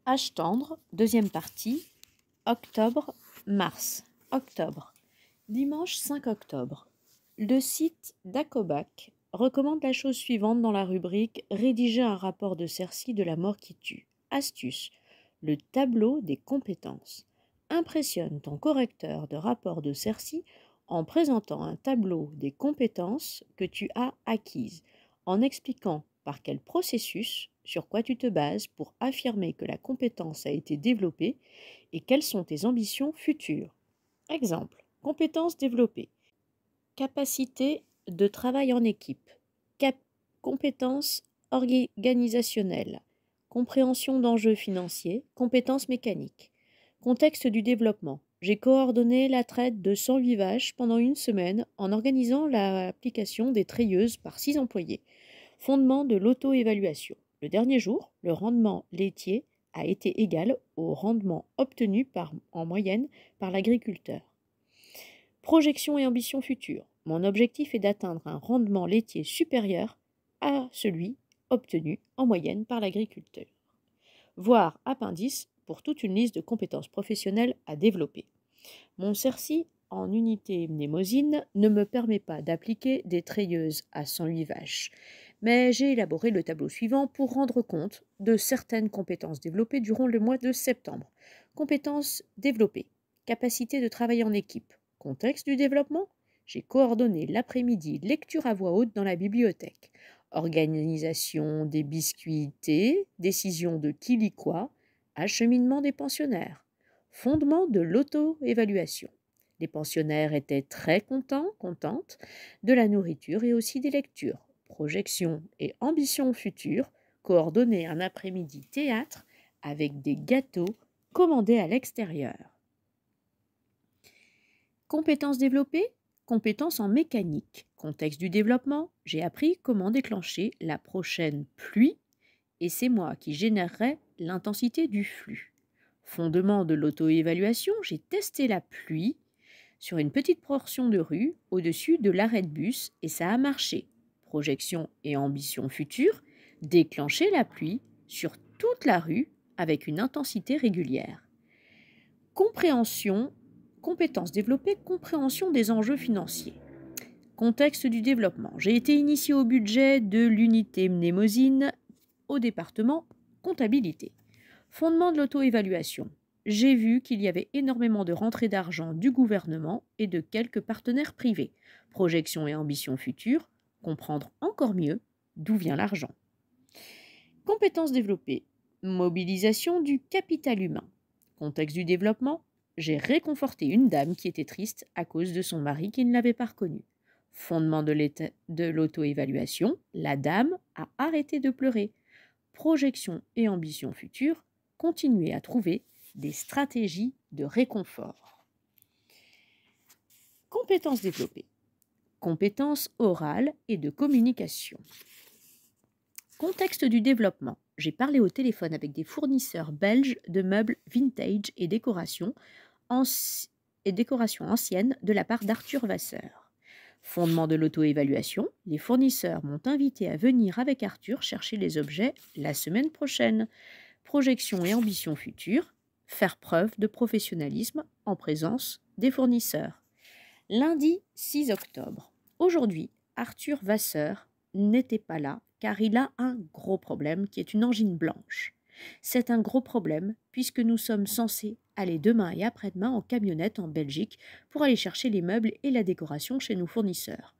Âge tendre, deuxième partie, octobre-mars. Octobre. Dimanche 5 octobre. Le site d'Acobac recommande la chose suivante dans la rubrique « Rédiger un rapport de Cerci de la mort qui tue ». Astuce. Le tableau des compétences. Impressionne ton correcteur de rapport de Cerci en présentant un tableau des compétences que tu as acquises, en expliquant par quel processus, sur quoi tu te bases pour affirmer que la compétence a été développée et quelles sont tes ambitions futures. Exemple, compétences développées. Capacité de travail en équipe. Compétences organisationnelles. Compréhension d'enjeux financiers. Compétences mécaniques. Contexte du développement. J'ai coordonné la traite de 108 vaches pendant une semaine en organisant l'application des treilleuses par 6 employés. Fondement de l'auto-évaluation. Le dernier jour, le rendement laitier a été égal au rendement obtenu en moyenne par l'agriculteur. Projection et ambition future. Mon objectif est d'atteindre un rendement laitier supérieur à celui obtenu en moyenne par l'agriculteur. Voir appendice pour toute une liste de compétences professionnelles à développer. Mon Cerci en unité mnémosine ne me permet pas d'appliquer des treilleuses à 108 vaches, mais j'ai élaboré le tableau suivant pour rendre compte de certaines compétences développées durant le mois de septembre. Compétences développées. Capacité de travailler en équipe. Contexte du développement. J'ai coordonné l'après-midi lecture à voix haute dans la bibliothèque. Organisation des biscuits thé, décision de qui lit quoi, acheminement des pensionnaires. Fondement de l'auto-évaluation. Les pensionnaires étaient très contentes de la nourriture et aussi des lectures. Projection et ambition future, coordonner un après-midi théâtre avec des gâteaux commandés à l'extérieur. Compétences développées. Compétences en mécanique. Contexte du développement. J'ai appris comment déclencher la prochaine pluie et c'est moi qui générerai l'intensité du flux. Fondement de l'auto-évaluation. J'ai testé la pluie sur une petite portion de rue au-dessus de l'arrêt de bus et ça a marché. Projection et ambition future. Déclencher la pluie sur toute la rue avec une intensité régulière. Compréhension. Compétences développées, compréhension des enjeux financiers. Contexte du développement. J'ai été initié au budget de l'unité mnémosine au département comptabilité. Fondement de l'auto-évaluation. J'ai vu qu'il y avait énormément de rentrées d'argent du gouvernement et de quelques partenaires privés. Projection et ambition future. Comprendre encore mieux d'où vient l'argent. Compétences développées. Mobilisation du capital humain. Contexte du développement. J'ai réconforté une dame qui était triste à cause de son mari qui ne l'avait pas reconnue. Fondement de l'auto-évaluation, la dame a arrêté de pleurer. Projection et ambition future, continuer à trouver des stratégies de réconfort. Compétences développées. Compétences orales et de communication. Contexte du développement. J'ai parlé au téléphone avec des fournisseurs belges de meubles vintage et décorations anciennes de la part d'Arthur Vasseur. Fondement de l'auto-évaluation, les fournisseurs m'ont invité à venir avec Arthur chercher les objets la semaine prochaine. Projection et ambition future, faire preuve de professionnalisme en présence des fournisseurs. Lundi 6 octobre. Aujourd'hui, Arthur Vasseur n'était pas là car il a un gros problème qui est une angine blanche. C'est un gros problème puisque nous sommes censés aller demain et après-demain en camionnette en Belgique pour aller chercher les meubles et la décoration chez nos fournisseurs.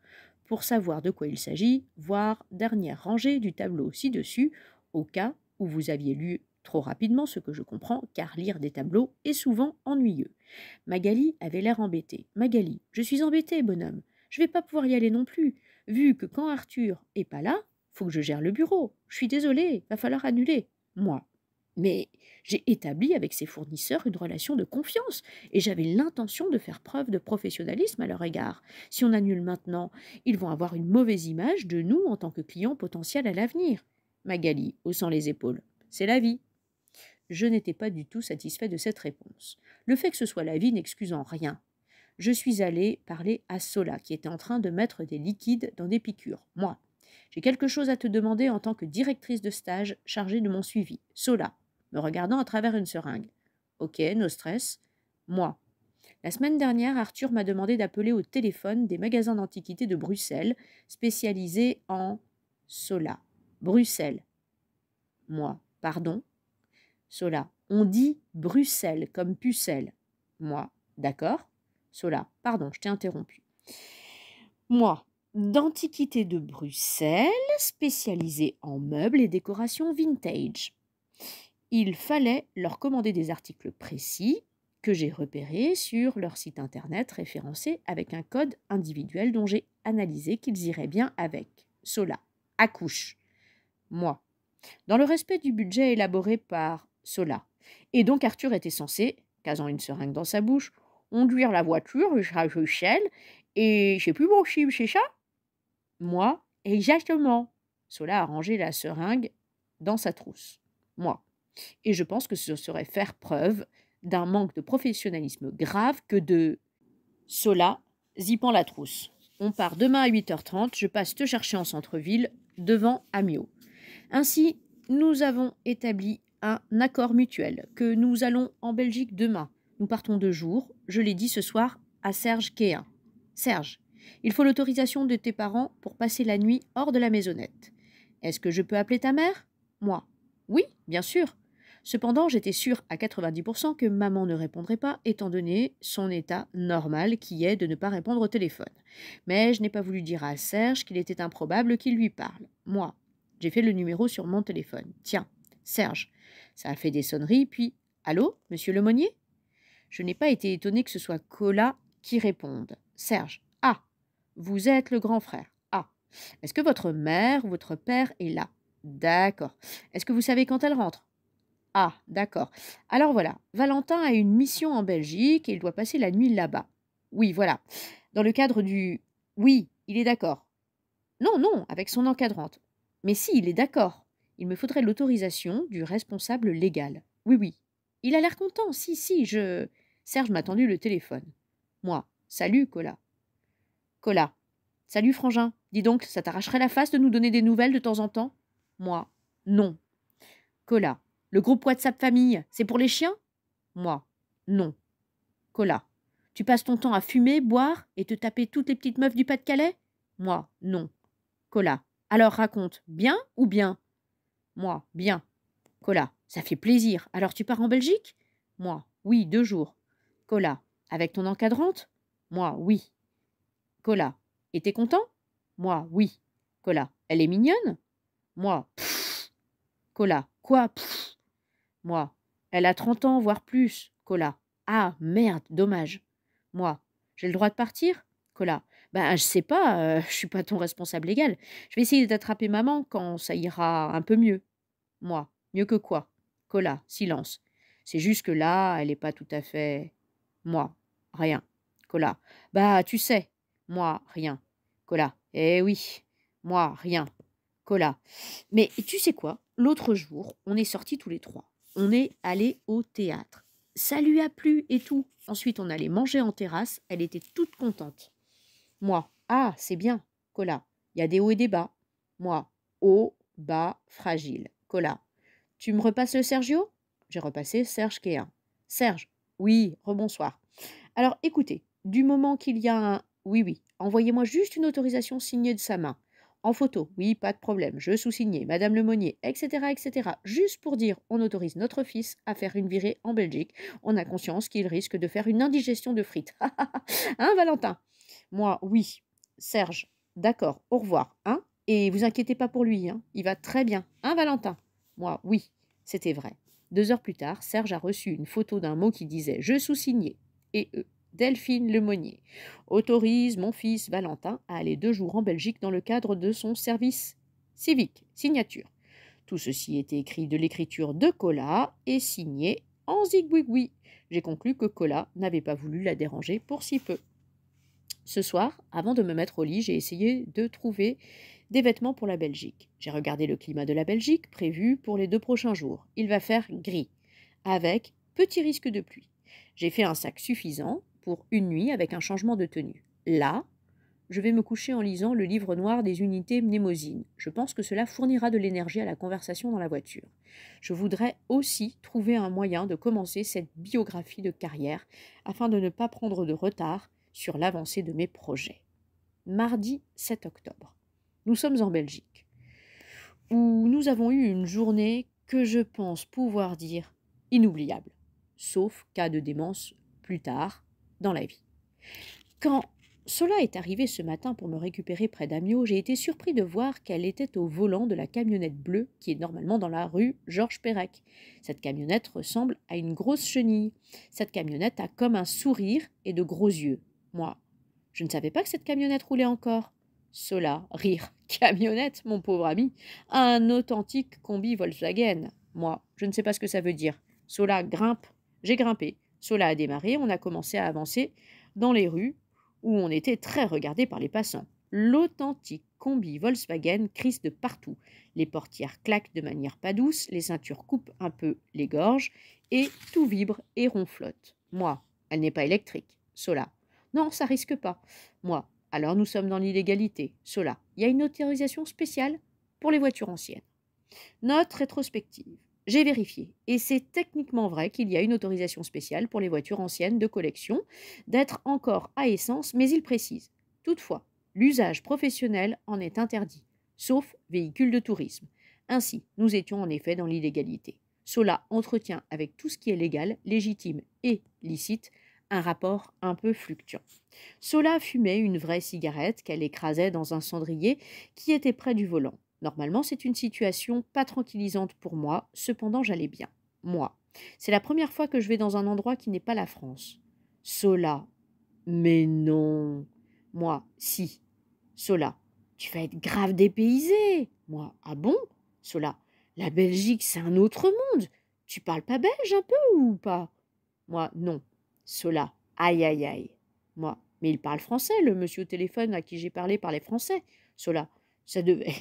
Pour savoir de quoi il s'agit, voir dernière rangée du tableau ci-dessus, au cas où vous aviez lu trop rapidement ce que je comprends, car lire des tableaux est souvent ennuyeux. Magali avait l'air embêtée. « Magali, je suis embêtée, bonhomme. Je vais pas pouvoir y aller non plus, vu que quand Arthur est pas là, faut que je gère le bureau. Je suis désolée, va falloir annuler. » Moi. Mais j'ai établi avec ces fournisseurs une relation de confiance et j'avais l'intention de faire preuve de professionnalisme à leur égard. Si on annule maintenant, ils vont avoir une mauvaise image de nous en tant que clients potentiels à l'avenir. Magali, haussant les épaules. C'est la vie. Je n'étais pas du tout satisfait de cette réponse. Le fait que ce soit la vie n'excuse en rien. Je suis allée parler à Sola, qui était en train de mettre des liquides dans des piqûres. Moi, j'ai quelque chose à te demander en tant que directrice de stage chargée de mon suivi. Sola, me regardant à travers une seringue. Ok, no stress. Moi. La semaine dernière, Arthur m'a demandé d'appeler au téléphone des magasins d'antiquités de Bruxelles, spécialisés en Sola. Bruxelles. Moi. Pardon? Sola. On dit Bruxelles comme pucelle. Moi. D'accord? Sola. Pardon, je t'ai interrompu. Moi. D'antiquités de Bruxelles, spécialisées en meubles et décorations vintage. Il fallait leur commander des articles précis que j'ai repérés sur leur site internet référencé avec un code individuel dont j'ai analysé qu'ils iraient bien avec. Sola. Accouche. Moi. Dans le respect du budget élaboré par Sola. Et donc Arthur était censé, casant une seringue dans sa bouche, conduire la voiture jusqu'à Bruxelles et j'ai plus mon chiffre, c'est ça? Moi, exactement. Sola a rangé la seringue dans sa trousse. Moi. Et je pense que ce serait faire preuve d'un manque de professionnalisme grave que de Sola, zippant la trousse. On part demain à 8h30, je passe te chercher en centre-ville, devant Amiot. Ainsi, nous avons établi un accord mutuel que nous allons en Belgique demain. Nous partons 2 jours, je l'ai dit ce soir à Serge Quéin. Serge, il faut l'autorisation de tes parents pour passer la nuit hors de la maisonnette. Est-ce que je peux appeler ta mère? Moi. Oui, bien sûr. Cependant, j'étais sûre à 90% que maman ne répondrait pas, étant donné son état normal qui est de ne pas répondre au téléphone. Mais je n'ai pas voulu dire à Serge qu'il était improbable qu'il lui parle. Moi, j'ai fait le numéro sur mon téléphone. Tiens, Serge. Ça a fait des sonneries, puis « Allô, monsieur Lemonnier ?» Je n'ai pas été étonnée que ce soit Cola qui réponde. Serge. Ah, vous êtes le grand frère. Ah, est-ce que votre mère ou votre père est là? D'accord. Est-ce que vous savez quand elle rentre? Ah, d'accord. Alors voilà, Valentin a une mission en Belgique et il doit passer la nuit là-bas. Oui, voilà. Dans le cadre du... Oui, il est d'accord. Non, non, avec son encadrante. Mais si, il est d'accord. Il me faudrait l'autorisation du responsable légal. Oui, oui. Il a l'air content. Si, si, je... Serge m'a tendu le téléphone. Moi. Salut, Cola. Cola. Salut, frangin. Dis donc, ça t'arracherait la face de nous donner des nouvelles de temps en temps? Moi. Non. Cola. Le groupe WhatsApp famille, c'est pour les chiens? Moi. Non. Cola. Tu passes ton temps à fumer, boire et te taper toutes les petites meufs du Pas-de-Calais? Moi. Non. Cola. Alors raconte, bien ou bien? Moi. Bien. Cola. Ça fait plaisir. Alors tu pars en Belgique? Moi. Oui, 2 jours. Cola. Avec ton encadrante? Moi. Oui. Cola. Et t'es content? Moi. Oui. Cola. Elle est mignonne? Moi. Pfff. Cola. Quoi? Pfff. Moi. Elle a 30 ans, voire plus. Cola. Ah, merde, dommage. Moi. J'ai le droit de partir? Cola. Ben, je sais pas, je suis pas ton responsable légal. Je vais essayer d'attraper maman quand ça ira un peu mieux. Moi. Mieux que quoi? Cola. Silence. C'est juste que là, elle est pas tout à fait... Moi. Rien. Cola. Bah, tu sais. Moi. Rien. Cola. Eh oui. Moi. Rien. Cola. Mais tu sais quoi? L'autre jour, on est sortis tous les 3. On est allés au théâtre. Ça lui a plu et tout. Ensuite, on allait manger en terrasse. Elle était toute contente. Moi. Ah, c'est bien. Cola. Il y a des hauts et des bas. Moi. Haut, bas, fragile. Cola. Tu me repasses le Sergio? J'ai repassé Serge Quéin. Serge. Oui, rebonsoir. Alors, écoutez, du moment qu'il y a un... Oui, oui, envoyez-moi juste une autorisation signée de sa main. En photo, oui, pas de problème, je sous-signais, Madame Lemonnier, etc., etc. Juste pour dire, on autorise notre fils à faire une virée en Belgique. On a conscience qu'il risque de faire une indigestion de frites. Hein, Valentin? Moi, oui. Serge, d'accord, au revoir, hein? Et vous inquiétez pas pour lui, hein? Il va très bien, hein, Valentin? Moi, oui, c'était vrai. 2 heures plus tard, Serge a reçu une photo d'un mot qui disait « Je sous-signais » et « Delphine Lemonnier autorise mon fils Valentin à aller 2 jours en Belgique dans le cadre de son service civique. Signature. » Tout ceci était écrit de l'écriture de Cola et signé en zigouigoui. J'ai conclu que Cola n'avait pas voulu la déranger pour si peu. Ce soir, avant de me mettre au lit, j'ai essayé de trouver des vêtements pour la Belgique. J'ai regardé le climat de la Belgique prévu pour les 2 prochains jours. Il va faire gris, avec petit risque de pluie. J'ai fait un sac suffisant pour une nuit avec un changement de tenue. Là, Je vais me coucher en lisant le livre noir des unités mnémosines. Je pense que cela fournira de l'énergie à la conversation dans la voiture. Je voudrais aussi trouver un moyen de commencer cette biographie de carrière afin de ne pas prendre de retard sur l'avancée de mes projets. Mardi 7 octobre. Nous sommes en Belgique, où nous avons eu une journée que je pense pouvoir dire inoubliable, sauf cas de démence plus tard dans la vie. Quand Sola est arrivée ce matin pour me récupérer près d'Amiot, j'ai été surpris de voir qu'elle était au volant de la camionnette bleue qui est normalement dans la rue Georges Perec. Cette camionnette ressemble à une grosse chenille. Cette camionnette a comme un sourire et de gros yeux. Moi, je ne savais pas que cette camionnette roulait encore. Sola, rire. Camionnette, mon pauvre ami. Un authentique combi Volkswagen. Moi, je ne sais pas ce que ça veut dire. Sola grimpe. J'ai grimpé. Sola a démarré. On a commencé à avancer dans les rues où on était très regardé par les passants. L'authentique combi Volkswagen crisse de partout. Les portières claquent de manière pas douce, les ceintures coupent un peu les gorges, et tout vibre et ronflotte. Moi, elle n'est pas électrique. Sola. Non, ça risque pas. Moi, alors nous sommes dans l'illégalité. Sola. Il y a une autorisation spéciale pour les voitures anciennes. Note rétrospective. J'ai vérifié, et c'est techniquement vrai qu'il y a une autorisation spéciale pour les voitures anciennes de collection d'être encore à essence, mais il précise. Toutefois, l'usage professionnel en est interdit, sauf véhicules de tourisme. Ainsi, nous étions en effet dans l'illégalité. Sola entretient avec tout ce qui est légal, légitime et licite un rapport un peu fluctuant. Sola fumait une vraie cigarette qu'elle écrasait dans un cendrier qui était près du volant. Normalement, c'est une situation pas tranquillisante pour moi, cependant j'allais bien. Moi, c'est la première fois que je vais dans un endroit qui n'est pas la France. Sola, mais non. Moi, si. Sola, tu vas être grave dépaysé. Moi, ah bon? Sola, la Belgique, c'est un autre monde. Tu parles pas belge un peu ou pas? Moi, non. Sola, aïe aïe aïe. Moi, mais il parle français, le monsieur au téléphone à qui j'ai parlé parlait français. Sola, ça devait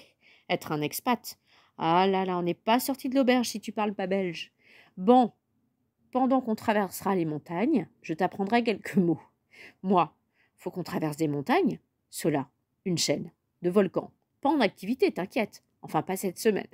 être un expat. Ah là là, on n'est pas sorti de l'auberge si tu parles pas belge. Bon, pendant qu'on traversera les montagnes, je t'apprendrai quelques mots. Moi, faut qu'on traverse des montagnes. Sola, une chaîne de volcans. Pas en activité, t'inquiète. Enfin, pas cette semaine.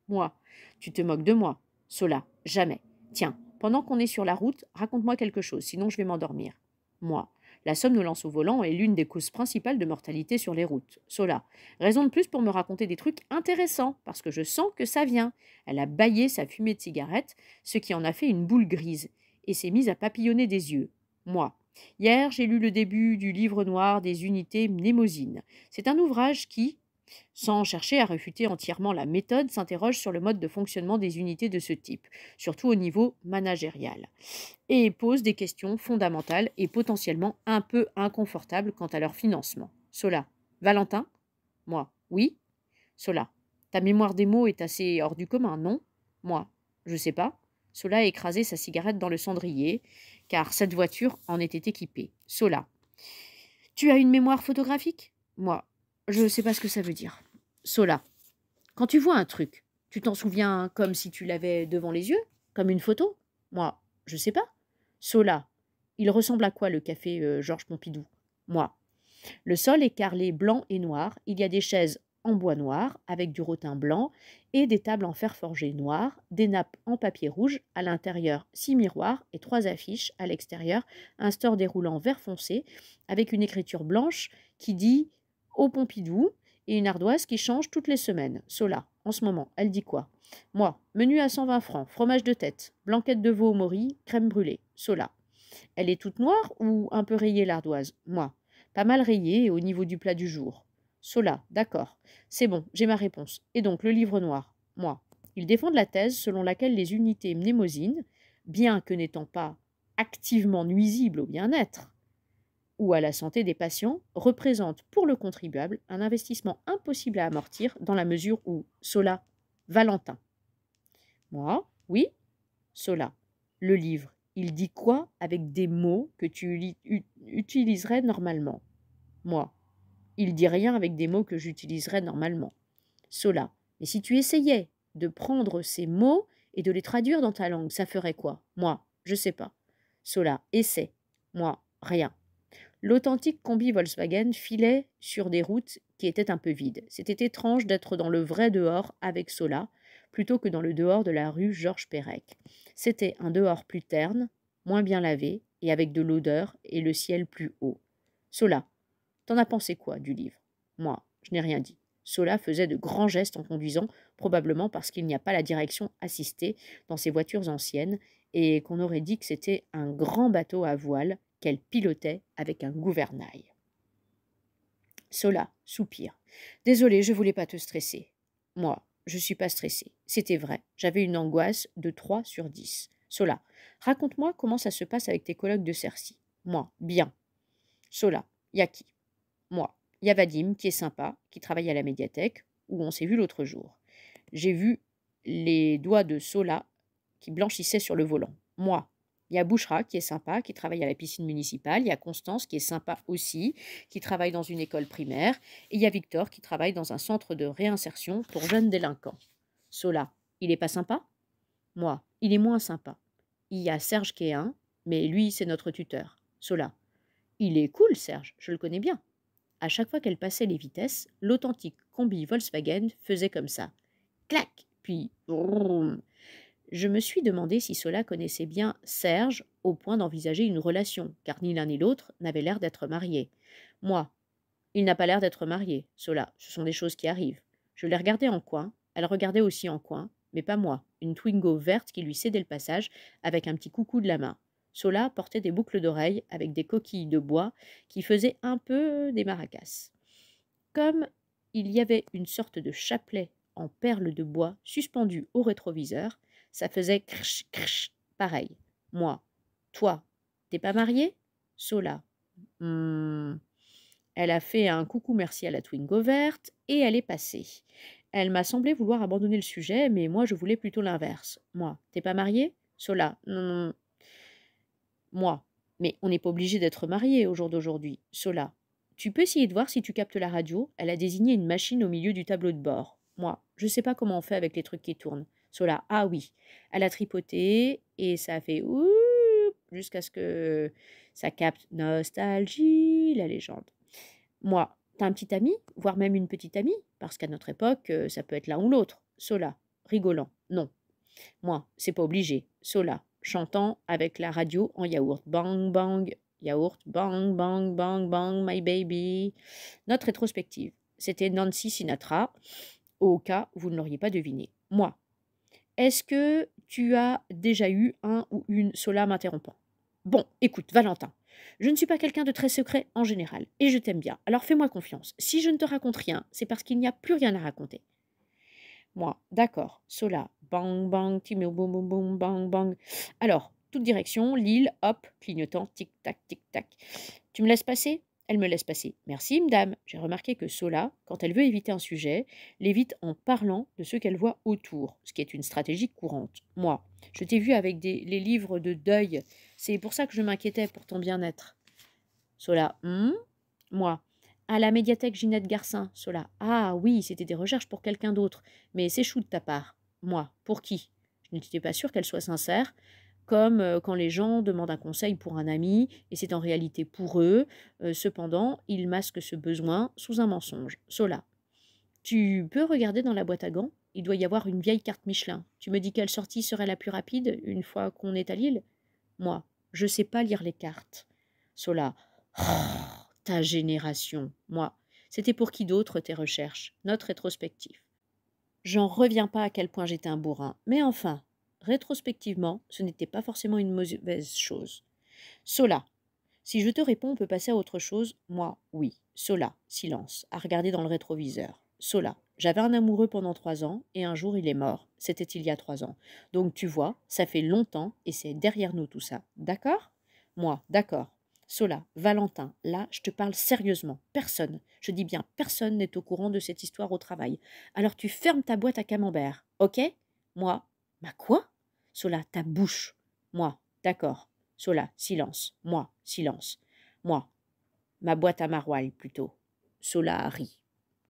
Moi, tu te moques de moi. Sola, jamais. Tiens, pendant qu'on est sur la route, raconte-moi quelque chose, sinon je vais m'endormir. Moi, la somnolence au volant est l'une des causes principales de mortalité sur les routes. Sola, raison de plus pour me raconter des trucs intéressants, parce que je sens que ça vient. Elle a bâillé sa fumée de cigarette, ce qui en a fait une boule grise, et s'est mise à papillonner des yeux. Moi, hier, j'ai lu le début du livre noir des unités mnémosines. C'est un ouvrage qui, sans chercher à réfuter entièrement la méthode, s'interroge sur le mode de fonctionnement des unités de ce type, surtout au niveau managérial, et pose des questions fondamentales et potentiellement un peu inconfortables quant à leur financement. Sola. Valentin? Moi. Oui. Sola. Ta mémoire des mots est assez hors du commun, non? Moi. Je sais pas. Sola a écrasé sa cigarette dans le cendrier, car cette voiture en était équipée. Sola. Tu as une mémoire photographique? Moi. Je ne sais pas ce que ça veut dire. Sola. Quand tu vois un truc, tu t'en souviens comme si tu l'avais devant les yeux? Comme une photo? Moi. Je sais pas. Sola. Il ressemble à quoi le café Georges Pompidou? Moi. Le sol est carrelé blanc et noir. Il y a des chaises en bois noir avec du rotin blanc et des tables en fer forgé noir, des nappes en papier rouge, à l'intérieur 6 miroirs et 3 affiches, à l'extérieur un store déroulant vert foncé avec une écriture blanche qui dit au Pompidou et une ardoise qui change toutes les semaines. Sola, en ce moment, elle dit quoi? Moi, menu à 120 francs, fromage de tête, blanquette de veau au mori, crème brûlée. Sola. Elle est toute noire ou un peu rayée l'ardoise? Moi. Pas mal rayée et au niveau du plat du jour. Sola, d'accord. C'est bon, j'ai ma réponse. Et donc, le livre noir? Moi. Ils défendent la thèse selon laquelle les unités mnémosines, bien que n'étant pas activement nuisibles au bien-être ou à la santé des patients, représentent pour le contribuable un investissement impossible à amortir dans la mesure où Sola, Valentin. Moi, oui, Sola. Le livre, il dit quoi avec des mots que tu utiliserais normalement? Moi, il dit rien avec des mots que j'utiliserais normalement. Sola. Mais si tu essayais de prendre ces mots et de les traduire dans ta langue, ça ferait quoi? Moi, je sais pas. Sola. Essaie. Moi, rien. L'authentique combi Volkswagen filait sur des routes qui étaient un peu vides. C'était étrange d'être dans le vrai dehors avec Sola, plutôt que dans le dehors de la rue Georges Perec. C'était un dehors plus terne, moins bien lavé, et avec de l'odeur et le ciel plus haut. Sola, t'en as pensé quoi du livre? Moi, je n'ai rien dit. Sola faisait de grands gestes en conduisant, probablement parce qu'il n'y a pas la direction assistée dans ces voitures anciennes, et qu'on aurait dit que c'était un grand bateau à voile qu'elle pilotait avec un gouvernail. Sola soupire. Désolé, je voulais pas te stresser. Moi, je suis pas stressée. C'était vrai. J'avais une angoisse de 3 sur 10. Sola, raconte-moi comment ça se passe avec tes collègues de Cercy. Moi, bien. Sola, y a qui? Moi, y a Vadim, qui est sympa, qui travaille à la médiathèque, où on s'est vu l'autre jour. J'ai vu les doigts de Sola qui blanchissaient sur le volant. Moi, il y a Bouchra, qui est sympa, qui travaille à la piscine municipale. Il y a Constance, qui est sympa aussi, qui travaille dans une école primaire. Et il y a Victor, qui travaille dans un centre de réinsertion pour jeunes délinquants. Sola, il est pas sympa? Moi, il est moins sympa. Il y a Serge qui est un, mais lui, c'est notre tuteur. Sola, il est cool, Serge, je le connais bien. À chaque fois qu'elle passait les vitesses, l'authentique combi Volkswagen faisait comme ça. Clac, puis vroom. Je me suis demandé si Sola connaissait bien Serge au point d'envisager une relation, car ni l'un ni l'autre n'avait l'air d'être mariés. Moi, il n'a pas l'air d'être marié, Sola, ce sont des choses qui arrivent. Je l'ai regardée en coin, elle regardait aussi en coin, mais pas moi, une Twingo verte qui lui cédait le passage avec un petit coucou de la main. Sola portait des boucles d'oreilles avec des coquilles de bois qui faisaient un peu des maracas. Comme il y avait une sorte de chapelet en perles de bois suspendu au rétroviseur, ça faisait crch crch pareil. Moi, toi, t'es pas marié? Sola. Hmm. Elle a fait un coucou merci à la Twingo verte et elle est passée. Elle m'a semblé vouloir abandonner le sujet, mais moi je voulais plutôt l'inverse. Moi, t'es pas marié? Sola. Non, non, non. Moi. Mais on n'est pas obligé d'être marié au jour d'aujourd'hui. Sola. Tu peux essayer de voir si tu captes la radio. Elle a désigné une machine au milieu du tableau de bord. Moi, je sais pas comment on fait avec les trucs qui tournent. Sola. Ah oui. Elle a tripoté et ça a fait ouh jusqu'à ce que ça capte nostalgie, la légende. Moi, t'as un petit ami, voire même une petite amie, parce qu'à notre époque, ça peut être l'un ou l'autre. Sola, rigolant, non. Moi, c'est pas obligé. Sola, chantant avec la radio en yaourt. Bang, bang, yaourt, bang, bang, bang, bang, my baby. Notre rétrospective, c'était Nancy Sinatra, au cas où vous ne l'auriez pas deviné. Moi, est-ce que tu as déjà eu un ou une Sola m'interrompant? Bon, écoute, Valentin, je ne suis pas quelqu'un de très secret en général, et je t'aime bien, alors fais-moi confiance. Si je ne te raconte rien, c'est parce qu'il n'y a plus rien à raconter. Moi, d'accord, Sola, bang, bang, timé, boum, boum, boum, bang, bang. Alors, toute direction, Lille, hop, clignotant, tic-tac, tic-tac. Tu me laisses passer? Elle me laisse passer. Merci, madame. J'ai remarqué que Sola, quand elle veut éviter un sujet, l'évite en parlant de ce qu'elle voit autour, ce qui est une stratégie courante. Moi, je t'ai vu avec les livres de deuil. C'est pour ça que je m'inquiétais pour ton bien-être. Sola, moi, à la médiathèque Ginette Garcin. Sola, ah oui, c'était des recherches pour quelqu'un d'autre, mais c'est chou de ta part. Moi, pour qui? Je n'étais pas sûre qu'elle soit sincère, comme quand les gens demandent un conseil pour un ami, et c'est en réalité pour eux. Cependant, ils masquent ce besoin sous un mensonge. Sola, tu peux regarder dans la boîte à gants? Il doit y avoir une vieille carte Michelin. Tu me dis quelle sortie serait la plus rapide une fois qu'on est à Lille? Moi, je sais pas lire les cartes. Sola, oh, ta génération. Moi, c'était pour qui d'autre tes recherches? Notre rétrospective. J'en reviens pas à quel point j'étais un bourrin. Mais enfin, rétrospectivement, ce n'était pas forcément une mauvaise chose. Sola, si je te réponds, on peut passer à autre chose. Moi, oui. Sola, silence, à regarder dans le rétroviseur. Sola, j'avais un amoureux pendant 3 ans et un jour il est mort. C'était il y a 3 ans. Donc tu vois, ça fait longtemps et c'est derrière nous tout ça. D'accord? Moi, d'accord. Sola, Valentin, là, je te parle sérieusement. Personne, je dis bien personne n'est au courant de cette histoire au travail. Alors tu fermes ta boîte à camembert, ok? Moi, ma quoi? Sola, ta bouche. Moi, d'accord. Sola, silence. Moi, silence. Moi, ma boîte à maroilles plutôt. Sola rit.